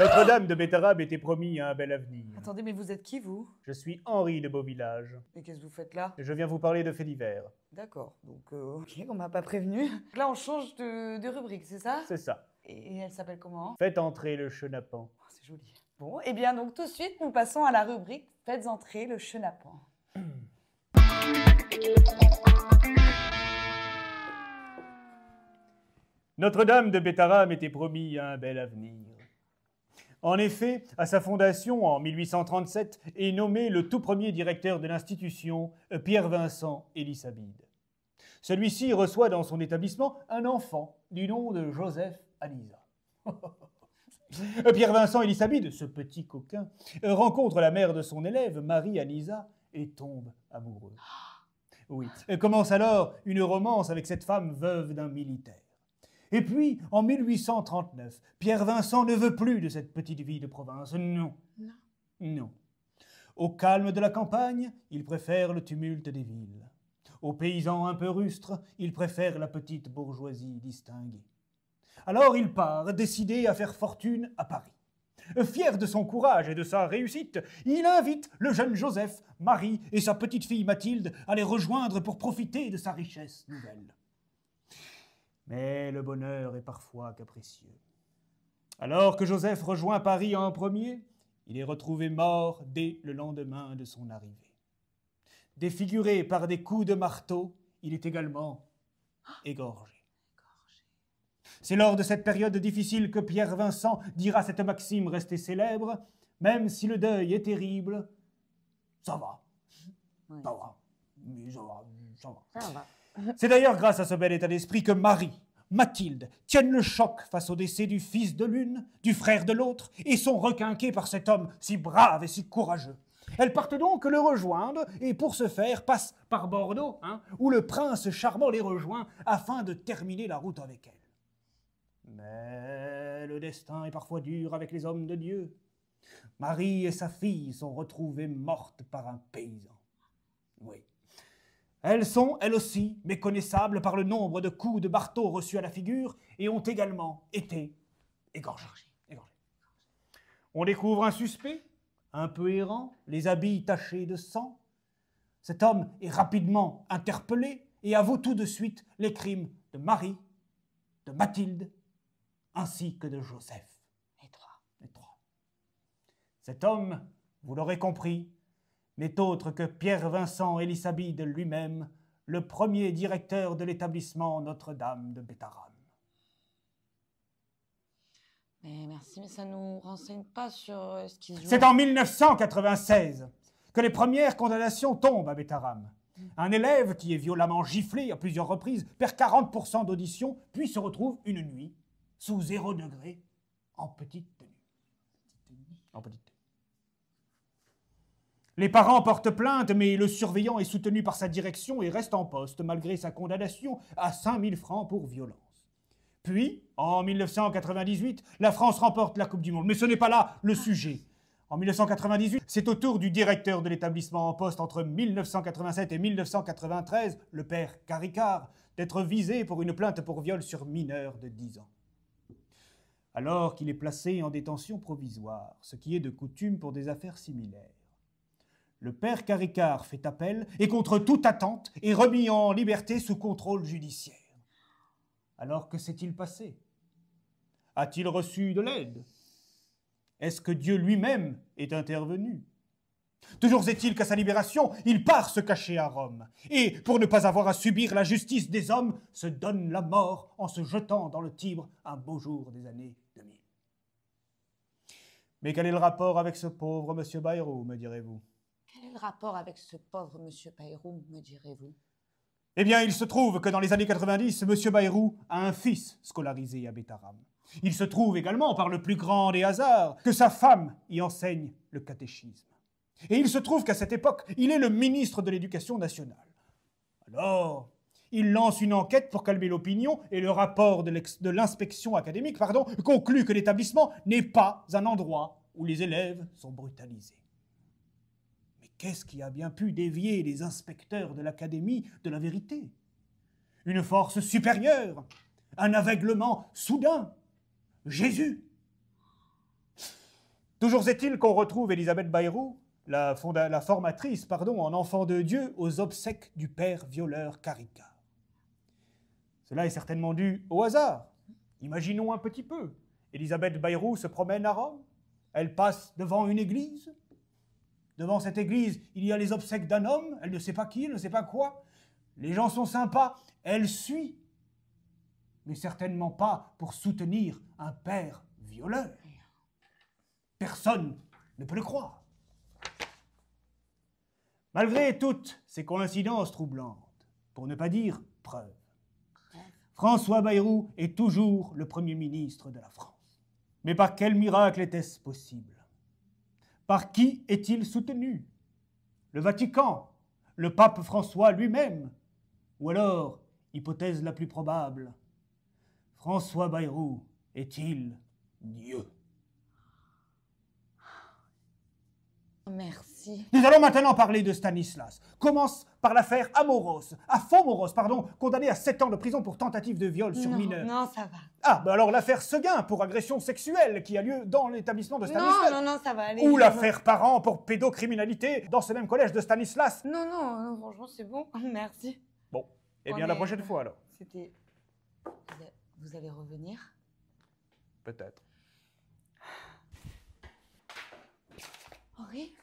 Notre-Dame de Bétarabe était promis un bel avenir. Attendez, mais vous êtes qui, vous? Je suis Henri de Beauvillage. Et qu'est-ce que vous faites là? Je viens vous parler de faits divers. D'accord, donc ok, on m'a pas prévenu. Donc là, on change de rubrique, c'est ça? C'est ça. Et elle s'appelle comment? Faites entrer le chenapan. Oh, c'est joli. Bon, et bien donc tout de suite, nous passons à la rubrique Faites entrer le chenapan. Notre-Dame de Bétarabe était promis un bel avenir. En effet, à sa fondation en 1837 est nommé le tout premier directeur de l'institution, Pierre-Vincent Elisabide. Celui-ci reçoit dans son établissement un enfant du nom de Joseph Anisa. Pierre-Vincent Elisabide, ce petit coquin, rencontre la mère de son élève, Marie Anisa, et tombe amoureux. Oui, commence alors une romance avec cette femme veuve d'un militaire. Et puis, en 1839, Pierre-Vincent ne veut plus de cette petite vie de province. Non. Non. Non. Au calme de la campagne, il préfère le tumulte des villes. Aux paysans un peu rustres, il préfère la petite bourgeoisie distinguée. Alors il part, décidé à faire fortune à Paris. Fier de son courage et de sa réussite, il invite le jeune Joseph, Marie et sa petite fille Mathilde à les rejoindre pour profiter de sa richesse nouvelle. Mais le bonheur est parfois capricieux. Alors que Joseph rejoint Paris en premier, il est retrouvé mort dès le lendemain de son arrivée. Défiguré par des coups de marteau, il est également égorgé. C'est lors de cette période difficile que Pierre-Vincent dira cette maxime restée célèbre: même si le deuil est terrible, ça va. Oui. Ça va. Mais ça va. Ça va. Ça va. C'est d'ailleurs grâce à ce bel état d'esprit que Marie, Mathilde tiennent le choc face au décès du fils de l'une, du frère de l'autre, et sont requinquées par cet homme si brave et si courageux. Elles partent donc le rejoindre, et pour ce faire passent par Bordeaux, où le prince charmant les rejoint afin de terminer la route avec elles. Mais le destin est parfois dur avec les hommes de Dieu. Marie et sa fille sont retrouvées mortes par un paysan. Oui. Elles sont, elles aussi, méconnaissables par le nombre de coups de marteau reçus à la figure et ont également été égorgées. On découvre un suspect, un peu errant, les habits tachés de sang. Cet homme est rapidement interpellé et avoue tout de suite les crimes de Marie, de Mathilde, ainsi que de Joseph. Les trois. Cet homme, vous l'aurez compris, n'est autre que Pierre-Vincent Elisabide lui-même, le premier directeur de l'établissement Notre-Dame de Bétarabe. Mais merci, mais ça nous renseigne pas sur ce qu'ils jouent. C'est en 1996 que les premières condamnations tombent à Bétarabe. Un élève qui est violemment giflé à plusieurs reprises perd 40% d'audition, puis se retrouve une nuit, sous 0 degré, en petite tenue. Les parents portent plainte, mais le surveillant est soutenu par sa direction et reste en poste, malgré sa condamnation à 5 000 francs pour violence. Puis, en 1998, la France remporte la Coupe du Monde. Mais ce n'est pas là le sujet. En 1998, c'est au tour du directeur de l'établissement en poste entre 1987 et 1993, le père Caricard, d'être visé pour une plainte pour viol sur mineur de 10 ans. Alors qu'il est placé en détention provisoire, ce qui est de coutume pour des affaires similaires. Le père Caricard fait appel et, contre toute attente, est remis en liberté sous contrôle judiciaire. Alors que s'est-il passé? A-t-il reçu de l'aide? Est-ce que Dieu lui-même est intervenu? Toujours est-il qu'à sa libération, il part se cacher à Rome, et, pour ne pas avoir à subir la justice des hommes, se donne la mort en se jetant dans le Tibre un beau jour des années 2000. Mais quel est le rapport avec ce pauvre monsieur Bayrou, me direz-vous? Quel est le rapport avec ce pauvre monsieur Bayrou, me direz-vous? Eh bien, il se trouve que dans les années 90, monsieur Bayrou a un fils scolarisé à Bétarabe. Il se trouve également, par le plus grand des hasards, que sa femme y enseigne le catéchisme. Et il se trouve qu'à cette époque, il est le ministre de l'Éducation nationale. Alors, il lance une enquête pour calmer l'opinion et le rapport de l'inspection académique conclut que l'établissement n'est pas un endroit où les élèves sont brutalisés. Mais qu'est-ce qui a bien pu dévier les inspecteurs de l'académie de la vérité? Une force supérieure, un aveuglement soudain, Jésus. Toujours est-il qu'on retrouve Élisabeth Bayrou, la formatrice, en enfant de Dieu, aux obsèques du père violeur Caricart. Cela est certainement dû au hasard. Imaginons un petit peu. Élisabeth Bayrou se promène à Rome. Elle passe devant une église. Devant cette église, il y a les obsèques d'un homme. Elle ne sait pas qui, elle ne sait pas quoi. Les gens sont sympas. Elle suit. Mais certainement pas pour soutenir un père violeur. Personne ne peut le croire. Malgré toutes ces coïncidences troublantes, pour ne pas dire preuves, François Bayrou est toujours le Premier ministre de la France. Mais par quel miracle était-ce possible? Par qui est-il soutenu? Le Vatican? Le pape François lui-même? Ou alors, hypothèse la plus probable, François Bayrou est-il Dieu? Merci. Nous allons maintenant parler de Stanislas. Commence par l'affaire Fomoros, condamné à 7 ans de prison pour tentative de viol sur mineur. Non, ça va. Ah, ben alors l'affaire Seguin pour agression sexuelle qui a lieu dans l'établissement de Stanislas. Non, ça va aller. Ou l'affaire Parent pour pédocriminalité dans ce même collège de Stanislas. Non, franchement, c'est bon. Merci. Bon, eh bien la prochaine fois alors. C'était... Vous allez revenir? Peut-être. Henri?